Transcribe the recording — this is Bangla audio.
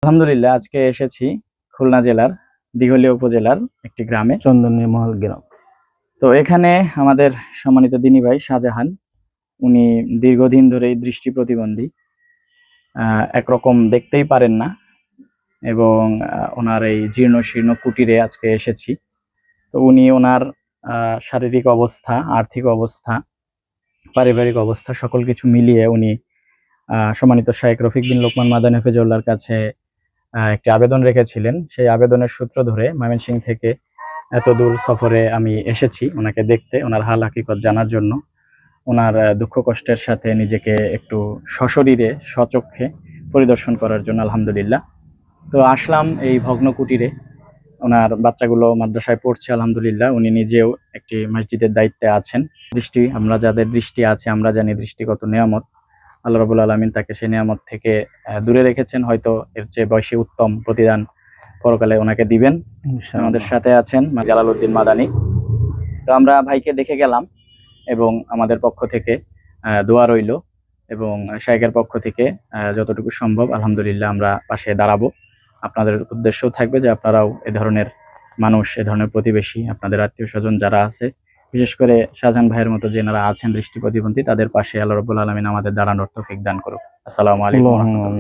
আলহামদুলিল্লাহ, আজকে এসেছি খুলনা জেলার দিঘলিয়া উপজেলার একটি গ্রামে, চন্দনী মহল গ্রাম। তো এখানে আমাদের সম্মানিত দিনী ভাই শাহজাহান, উনি দীর্ঘদিন ধরে দৃষ্টি প্রতিবন্ধী, একরকম দেখতেই পারেন না, এবং ওনার এই জীর্ণ শীর্ণ কুটিরে আজকে এসেছি। তো উনি ওনার শারীরিক অবস্থা, আর্থিক অবস্থা, পারিবারিক অবস্থা সকল কিছু মিলিয়ে উনি সম্মানিত শাইখ রফিক বিন লোকমান মাদানী হাফেজউল্লাহর কাছে একটি আবেদন রেখেছিলেন। সেই আবেদনের সূত্র ধরে ময়মনসিংহ থেকে এত দূর সফরে আমি এসেছি ওনাকে দেখতে, ওনার হাল হাকিকত জানার জন্য, ওনার দুঃখ কষ্টের সাথে নিজেকে একটু সশরীরে স্বচক্ষে পরিদর্শন করার জন্য। আলহামদুলিল্লাহ, তো আসলাম এই ভগ্ন কুটিরে। ওনার বাচ্চাগুলো মাদ্রাসায় পড়ছে আলহামদুলিল্লাহ, উনি নিজেও একটি মসজিদের দায়িত্বে আছেন। আমরা যাদের দৃষ্টি আছে আমরা জানি দৃষ্টি কত নিয়ামত। আল্লাহ রাব্বুল আলামিন তাকে সেই নিয়ামত থেকে দূরে রেখেছেন, হয়তো এর চেয়ে বয়সী উত্তম প্রতিদান পরকালে ওনাকে দিবেন। আমাদের সাথে আছেন জালালউদ্দিন মাদানী। তো আমরা ভাইকে দেখে গেলাম এবং আমাদের পক্ষ থেকে দোয়া রইল, এবং শাইখের পক্ষ থেকে যতটুকু সম্ভব আলহামদুলিল্লাহ আমরা পাশে দাঁড়াবো। আপনাদের উদ্দেশ্যও থাকবে যে আপনারাও এ ধরনের মানুষ, এ ধরনের প্রতিবেশী, আপনাদের আত্মীয় স্বজন যারা আছে, বিশেষ করে শাহজাহান ভাইয়ের মতো যেনারা আছেন দৃষ্টি প্রতিবন্ধী, তাদের পাশে আল্লাহ রাব্বুল আলামিন আমাদের দাঁড়ানোর তৌফিক দান করুক। আসসালামু আলাইকুম।